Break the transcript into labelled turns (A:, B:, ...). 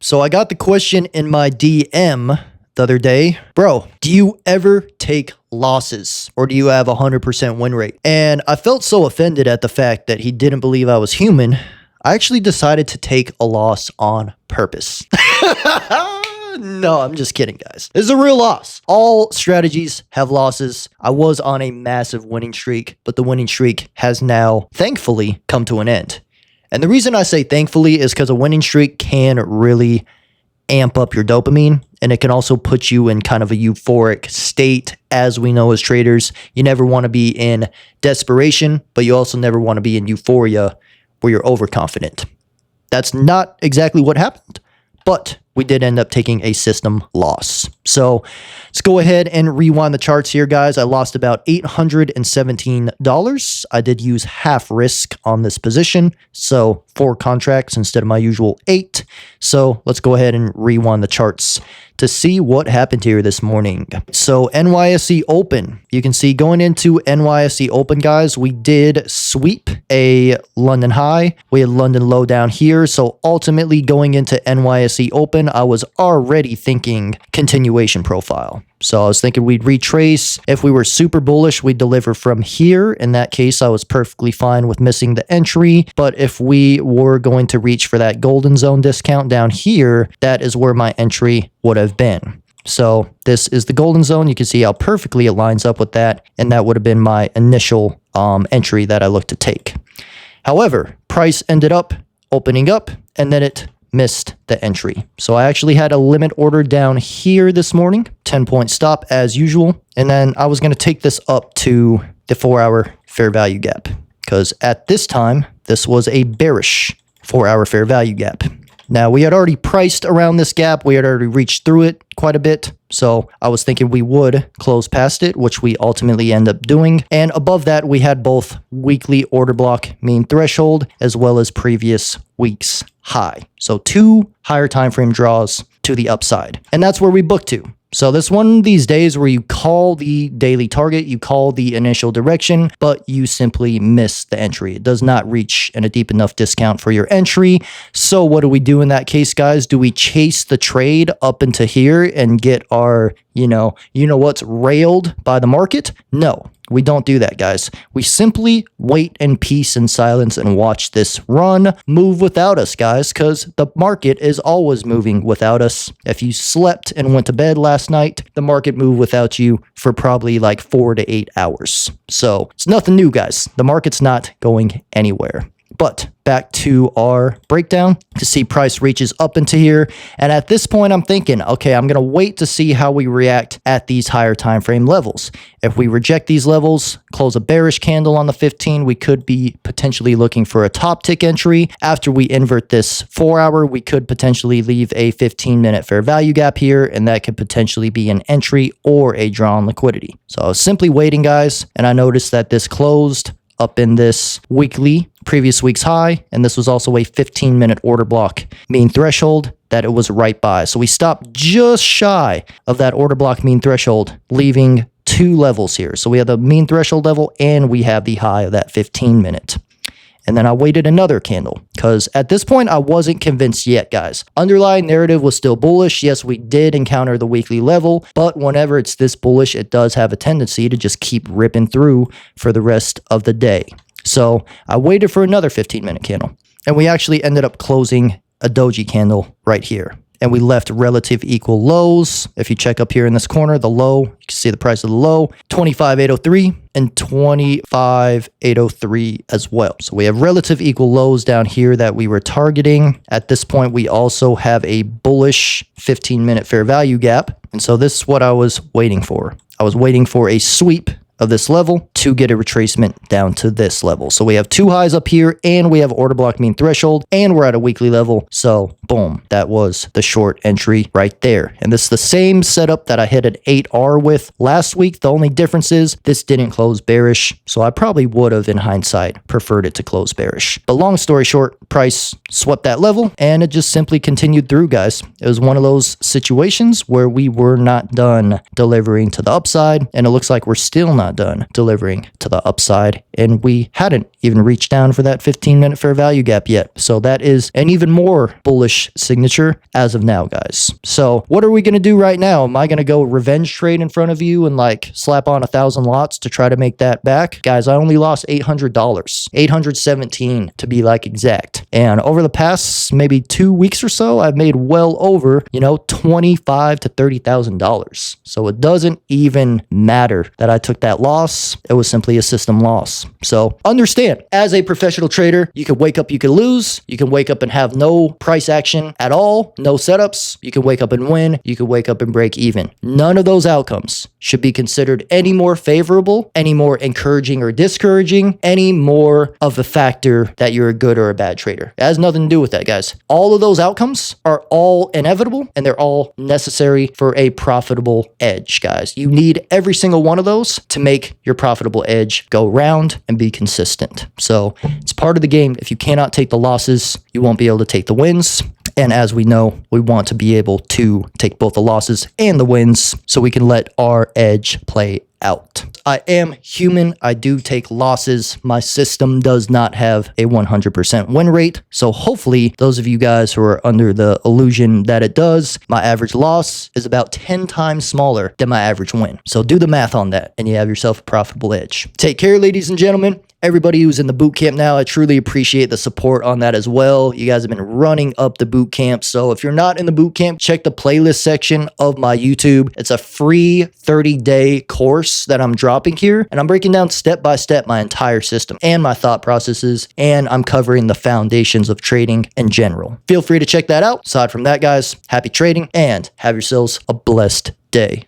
A: So I got the question in my DM the other day, bro, do you ever take losses or do you have a 100% win rate? And I felt so offended at the fact that he didn't believe I was human. I actually decided to take a loss on purpose. No, I'm just kidding, guys. This is a real loss. All strategies have losses. I was on a massive winning streak, but the winning streak has now, thankfully, come to an end. And the reason I say thankfully is because a winning streak can really amp up your dopamine, and it can also put you in kind of a euphoric state. As we know as traders, you never want to be in desperation, but you also never want to be in euphoria where you're overconfident. That's not exactly what happened, but we did end up taking a system loss. So let's go ahead and rewind the charts here, guys. I lost about $817. I did use half risk on this position, so 4 contracts instead of my usual 8. So let's go ahead and rewind the charts to see what happened here this morning. So NYSE Open, you can see going into NYSE Open, guys, we did sweep a London high. We had London low down here. So ultimately going into NYSE Open, I was already thinking continuation profile. So I was thinking we'd retrace. If we were super bullish, we'd deliver from here. In that case, I was perfectly fine with missing the entry. But if we were going to reach for that golden zone discount down here, that is where my entry would have been. So this is the golden zone. You can see how perfectly it lines up with that. And that would have been my initial entry that I looked to take. However, price ended up opening up and then it missed the entry. So I actually had a limit order down here this morning, 10-point stop as usual. And then I was going to take this up to the 4-hour fair value gap because at this time, this was a bearish 4-hour fair value gap. Now, we had already priced around this gap. We had already reached through it quite a bit. So I was thinking we would close past it, which we ultimately end up doing. And above that, we had both weekly order block mean threshold as well as previous week's high. So 2 higher time frame draws to the upside. And that's where we booked to. So this one of these days where you call the daily target, you call the initial direction, but you simply miss the entry. It does not reach in a deep enough discount for your entry. So what do we do in that case, guys? Do we chase the trade up into here and get our, you know what's railed by the market? No. We don't do that, guys. We simply wait in peace and silence and watch this run move without us, guys, because the market is always moving without us. If you slept and went to bed last night, the market moved without you for probably like 4 to 8 hours. So it's nothing new, guys. The market's not going anywhere. But back to our breakdown to see price reaches up into here. And at this point, I'm thinking, okay, I'm going to wait to see how we react at these higher time frame levels. If we reject these levels, close a bearish candle on the 15, we could be potentially looking for a top tick entry. After we invert this 4-hour, we could potentially leave a 15-minute fair value gap here, and that could potentially be an entry or a draw on liquidity. So I was simply waiting, guys, and I noticed that this closed up in this previous week's high, and this was also a 15-minute order block mean threshold that it was right by. So we stopped just shy of that order block mean threshold, leaving 2 levels here. So we have the mean threshold level and we have the high of that 15-minute. And then I waited another candle because at this point, I wasn't convinced yet, guys. Underlying narrative was still bullish. Yes, we did encounter the weekly level, but whenever it's this bullish, it does have a tendency to just keep ripping through for the rest of the day. So I waited for another 15-minute candle, and we actually ended up closing a doji candle right here. And we left relative equal lows. If you check up here in this corner, the low, you can see the price of the low, 25,803 and 25,803 as well. So we have relative equal lows down here that we were targeting. At this point, we also have a bullish 15-minute fair value gap. And so this is what I was waiting for. I was waiting for a sweep of this level to get a retracement down to this level. So we have 2 highs up here and we have order block mean threshold and we're at a weekly level. So boom, that was the short entry right there. And this is the same setup that I hit an 8R with last week. The only difference is this didn't close bearish. So I probably would have in hindsight preferred it to close bearish. But long story short, price swept that level and it just simply continued through, guys. It was one of those situations where we were not done delivering to the upside and it looks like we're still not done delivering favoring to the upside, and we hadn't even reached down for that 15-minute fair value gap yet. So that is an even more bullish signature as of now, guys. So what are we going to do right now? Am I going to go revenge trade in front of you and like slap on 1,000 lots to try to make that back? Guys, I only lost $800, $817 to be like exact. And over the past maybe 2 weeks or so, I've made well over, $25,000 to $30,000. So it doesn't even matter that I took that loss. It was simply a system loss. So understand, as a professional trader, you can wake up, you can lose. You can wake up and have no price action at all, no setups. You can wake up and win. You can wake up and break even. None of those outcomes should be considered any more favorable, any more encouraging or discouraging, any more of a factor that you're a good or a bad trader. It has nothing to do with that, guys. All of those outcomes are all inevitable and they're all necessary for a profitable edge, guys. You need every single one of those to make your profitable edge go round and be consistent. So it's part of the game. If you cannot take the losses, you won't be able to take the wins. And as we know, we want to be able to take both the losses and the wins so we can let our edge play out. I am human. I do take losses. My system does not have a 100% win rate. So hopefully those of you guys who are under the illusion that it does, my average loss is about 10 times smaller than my average win. So do the math on that and you have yourself a profitable edge. Take care, ladies and gentlemen. Everybody who's in the boot camp now, I truly appreciate the support on that as well. You guys have been running up the boot camp. So if you're not in the boot camp, check the playlist section of my YouTube. It's a free 30-day course that I'm dropping here. And I'm breaking down step by step my entire system and my thought processes. And I'm covering the foundations of trading in general. Feel free to check that out. Aside from that, guys, happy trading and have yourselves a blessed day.